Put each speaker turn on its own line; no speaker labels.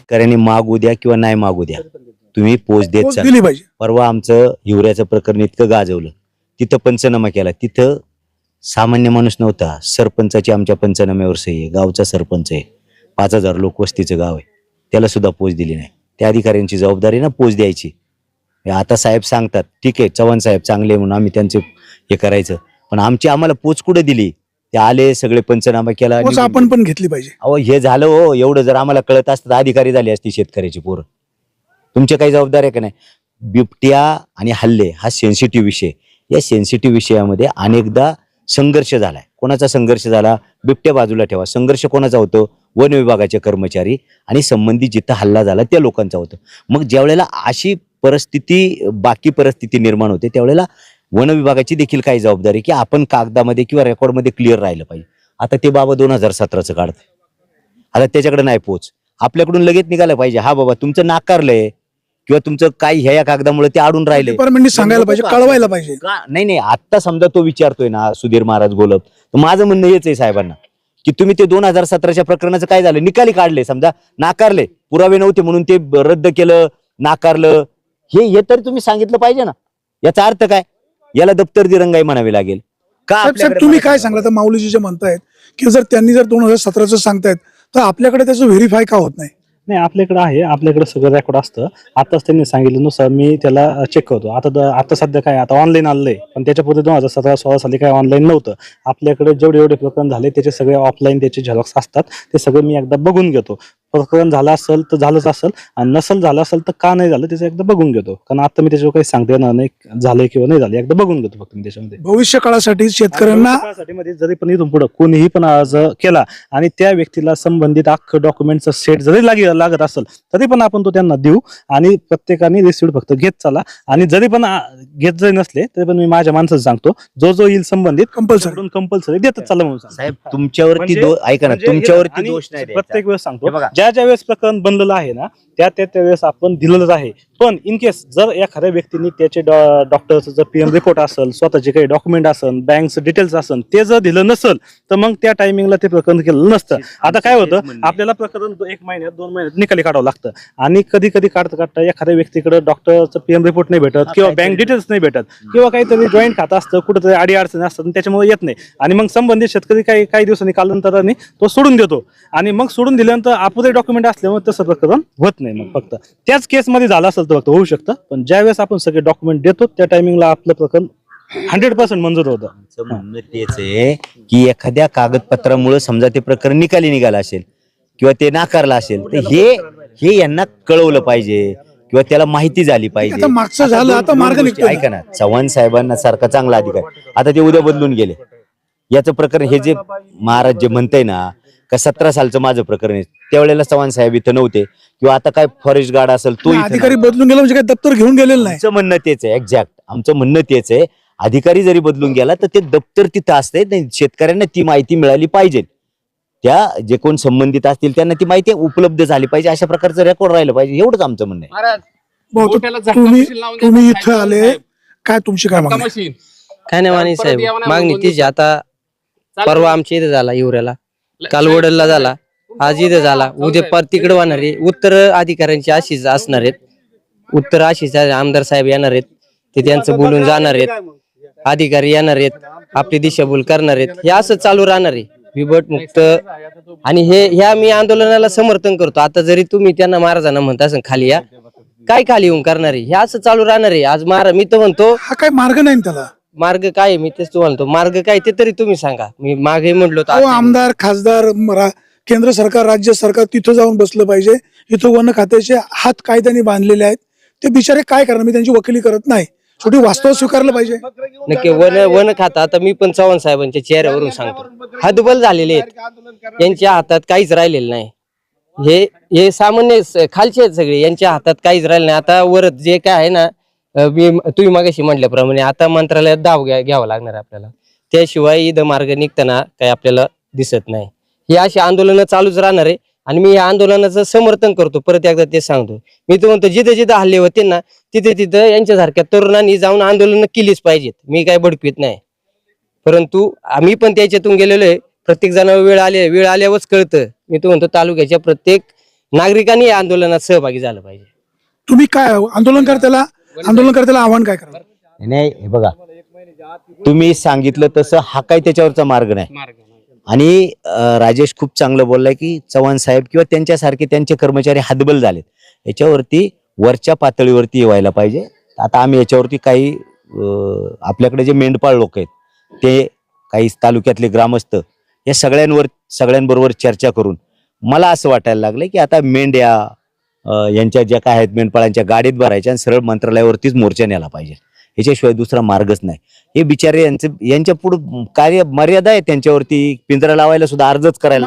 शेतकऱ्यांनी मागू द्या किंवा नाही मागू द्या, तुम्ही पोच देत
पोच
चला.
दिली पाहिजे.
परवा आमचं हिवऱ्याचं प्रकरण इतकं गाजवलं, तिथं पंचनामा केला, तिथं सामान्य माणूस नव्हता, सरपंचाची आमच्या पंचनाम्यावर सही आहे, गावचा सरपंच आहे, 5,000 लोक वस्तीचं गाव आहे, त्याला सुद्धा पोच दिली नाही. त्या अधिकाऱ्यांची जबाबदारी ना पोच द्यायची. आता साहेब सांगतात ठीक आहे, चव्हाण साहेब चांगले म्हणून आम्ही त्यांचे हे करायचं, पण आम्हाला पोच कुठे दिली? ते आले, सगळे पंचनामा केला.
पोच आपण पण घेतली पाहिजे.
अहो हे झालं हो, एवढं जर आम्हाला कळत असतं अधिकारी झाली असती शेतकऱ्याची पोरं. तुमचे काही जबाबदार आहे का नाही? बिबट्या आणि हल्ले हा सेन्सिटिव्ह विषय, या सेन्सिटिव्ह विषयामध्ये अनेकदा संघर्ष झालाय. कोणाचा संघर्ष झाला? बिबट्या बाजूला ठेवा, संघर्ष कोणाचा होतो? वन विभागाचे कर्मचारी आणि संबंधित जिथं हल्ला झाला त्या लोकांचा होतो. मग ज्या वेळेला अशी परिस्थिती, बाकी परिस्थिती निर्माण होते, त्यावेळेला वन विभागाची देखील काही जबाबदारी की आपण कागदामध्ये किंवा रेकॉर्डमध्ये क्लिअर राहिलं पाहिजे. आता ते बाबा 2017चं काढत, आता त्याच्याकडे नाही पोच, आपल्याकडून लगेच निघालं पाहिजे, हा बाबा तुमचं नाकारलंय किंवा तुमचं काही ह्या कागदामुळे ते अडून राहिले,
डिपार्टमेंटनी सांगायला पाहिजे, कळवायला पाहिजे.
नाही आता समजा तो विचारतोय ना सुधीर महाराज गोलप, तर माझं म्हणणं हेच आहे साहेबांना की तुम्ही ते 2017च्या प्रकरणाचं काय झालं, निकाली काढले, समजा नाकारले, पुरावे नव्हते म्हणून ते रद्द केलं, नाकारलं, हे तरी तुम्ही सांगितलं पाहिजे ना. याचा अर्थ काय? याला दप्तर दिरंगाई म्हणावी लागेल का?
साहेब तुम्ही काय सांगला तर माऊलीजी जे म्हणतायत की जर त्यांनी जर 2017चं सांगतायत तर आपल्याकडे त्याचं व्हेरीफाय का होत नाही?
नाही, आपल्याकडे आहे, आपल्याकडे सगळं रेकॉर्ड असतं. आताच त्यांनी सांगितल्यानुसार मी त्याला चेक करतो. आता सध्या काय, आता ऑनलाईन आलंय, पण त्याच्यापूर्वी 2017-16 साली काय ऑनलाईन नव्हतं. आपल्याकडे जेवढे प्रकरण झाले त्याचे सगळे ऑफलाईन त्याचे झेरॉक्स असतात, ते सगळे मी एकदा बघून घेतो. प्रकरण झालं असेल तर झालंच असेल, आणि नसेल झालं असेल तर का नाही झालं त्याचं एकदा बघून घेतो. कारण आता मी त्याच्यावर काही सांगता येणार नाही झालंय किंवा नाही झालं, एकदा बघून घेतो फक्त मी त्याच्यामध्ये.
भविष्य काळासाठी शेतकऱ्यांना
मध्ये जरी पण इथून पुढे कोणीही पण अर्ज केला आणि त्या व्यक्तीला संबंधित अख्खं डॉक्युमेंटचं सेट जरी लागत असेल तरी पण आपण तो त्यांना देऊ, आणि प्रत्येकाने रिसिप्ट फक्त घेत चला. आणि जरी पण घेत जरी नसले तरी पण मी माझ्या माणसाला सांगतो, जो येईल संबंधित कंपल्सरी देतच चला म्हणून
साहेब तुमच्यावरती ऐका ना, तुमच्यावरती दोष नाही द्यायचा.
प्रत्येक वेळेस सांगतो,
बघा,
ज्या वेळेस प्रकरण बनलेलं आहे ना त्या वेळेस आपण दिलेलंच आहे. पण इन केस जर एखाद्या व्यक्तीने त्याचे डॉक्टरचं जर PM रिपोर्ट असेल, स्वतःचे काही डॉक्युमेंट असेल, बँकचं डिटेल्स असेल, ते जर दिलं नसेल तर मग त्या टायमिंगला ते प्रकरण केलं नसतं. आता काय होतं, आपल्याला प्रकरण 1 महिन्यात 2 महिन्यात निकाली काढावं लागतं, आणि कधी काढता एखाद्या व्यक्तीकडे डॉक्टरचं PM रिपोर्ट नाही भेटत किंवा बँक डिटेल्स नाही भेटत किंवा काहीतरी जॉईंट खातं असतं, कुठेतरी अडी अडचणी असतात, त्याच्यामुळे येत नाही. आणि मग संबंधित शेतकरी काही दिवसांनी कालांतराने तो सोडून देतो, आणि मग सोडून दिल्यानंतर अपुरे डॉक्युमेंट असल्यामुळे तसं प्रकरण होत नाही. मग फक्त त्याच केसमध्ये झालं असेल तर फक्त होऊ शकतं, पण ज्यावेळेस आपण सगळे डॉक्युमेंट देतो त्या टायमिंगला आपलं प्रकरण 100% मंजूर होतं.
म्हणणं तेच आहे की एखाद्या कागदपत्रामुळे समजा ते प्रकरण निकाली निघालं असेल किंवा ते नाकारलं असेल तर हे यांना कळवलं पाहिजे किंवा त्याला माहिती झाली पाहिजे.
आता मागचं झालं, आता मार्ग निघतो.
ऐका ना, चव्हाण साहेबांना सारखा चांगला अधिकारी, आता ते उद्या बदलून गेले. याचं प्रकरण हे जे महाराज जे म्हणताय ना का 17 सालचं माझं प्रकरण आहे, त्यावेळेला चव्हाण साहेब इथं नव्हते, किंवा आता काय फॉरेस्ट गार्ड असेल तो
अधिकारी बदलून गेला म्हणजे काय दप्तर घेऊन गेलेलं नाही.
आमचं म्हणणं तेच आहे, एक्झॅक्ट आमचं म्हणणं तेच आहे. अधिकारी जरी बदलून गेला तर ते दप्तर तिथं असते, शेतकऱ्यांना ती माहिती मिळाली पाहिजे, त्या जे कोण संबंधित असतील त्यांना ती माहिती उपलब्ध झाली पाहिजे, अशा प्रकारचं रेकॉर्ड राहिलं पाहिजे, एवढंच आमचं म्हणणं आहे.
तुम्ही इथं आले, काय तुमची काय मागणी?
काय नाही मानी साहेब, मागणी तीच. आता परवा आमच्या इथे झाला हिवऱ्याला, काल वडलला झाला, आज इथे झाला, उद्या पर तिकडे होणार आहे. उत्तर अधिकाऱ्यांची अशीच असणार आहेत, उत्तर अशीच आमदार साहेब येणार आहेत, ते त्यांचं बोलून जाणार आहेत, अधिकारी येणार आहेत, आपली दिशाभूल करणार आहेत, हे असं चालू राहणार आहे बिबट मुक्त. आणि ह्या मी आंदोलनाला समर्थन करतो. आता जरी तुम्ही त्यांना महाराजांना म्हणता असं खाली या, काय खाली येऊन करणार आहे, हे असं चालू राहणार आहे. आज मी तर म्हणतो
हा काय मार्ग नाही त्याला.
मार्ग काय, मी तेच तुम्हाला म्हणतो, मार्ग काय ते तरी तुम्ही सांगा. मी मागे म्हटलो
आमदार खासदार केंद्र सरकार राज्य सरकार तिथं जाऊन बसलं पाहिजे. इथं वन खात्याचे हात कायद्याने बांधलेले आहेत, ते बिचारे काय करणार? मी त्यांची वकिली करत नाही, शेवटी वास्तव स्वीकारलं पाहिजे.
नक्की वन खाता. आता मी पण चव्हाण साहेबांच्या चेहऱ्यावरून सांगतो, हतबल झालेले आहेत, यांच्या हातात काहीच राहिलेलं नाही. हे सामान्य खालचे आहेत सगळे, यांच्या हातात काहीच राहिलं नाही. आता वरत जे काय आहे ना, तुम्ही मागाशी म्हटल्याप्रमाणे आता मंत्रालयात दाव घ्यावा लागणार आपल्याला, त्याशिवाय इथं मार्ग निघताना काही आपल्याला दिसत नाही. ही अशी आंदोलनं चालूच राहणार आहे, आणि मी या आंदोलनाचं समर्थन करतो. परत एकदा ते सांगतो, मी तर म्हणतो जिथे जिथे हल्ले होते ना तिथे यांच्यासारख्या तरुणांनी जाऊन आंदोलनं केलीच पाहिजेत. मी काय बडपीत नाही, परंतु आम्ही पण त्याच्यातून गेलेलो आहे. प्रत्येक जण वेळ आल्यावरच कळतं. मी तो म्हणतो तालुक्याच्या प्रत्येक नागरिकांनी या आंदोलनात सहभागी झालं पाहिजे.
तुम्ही काय आंदोलनकर्त्याला आव्हान काय करा?
नाही हे बघा, तुम्ही सांगितलं तसं हा काही त्याच्यावरचा मार्ग नाही. आणि राजेश खूप चांगलं बोललाय की चव्हाण साहेब किंवा त्यांच्यासारखे त्यांचे कर्मचारी हतबल झालेत. याच्यावरती वरच्या पातळीवरती व्हायला पाहिजे. आता आम्ही याच्यावरती काही आपल्याकडे जे मेंढपाळ लोक आहेत ते, काही तालुक्यातले ग्रामस्थ, या सगळ्यांबरोबर चर्चा करून मला असं वाटायला लागलं की आता मेंढ्या यांच्या ज्या काय आहेत मेंढपाळांच्या गाडीत भरायच्या आणि सरळ मंत्रालयावरतीच मोर्चा न्यायला पाहिजे. याच्याशिवाय दुसरा मार्गच नाही. हे बिचारे यांच्या पुढे कार्य मर्यादा आहे, त्यांच्यावरती पिंजरा लावायला सुद्धा अर्जच करायला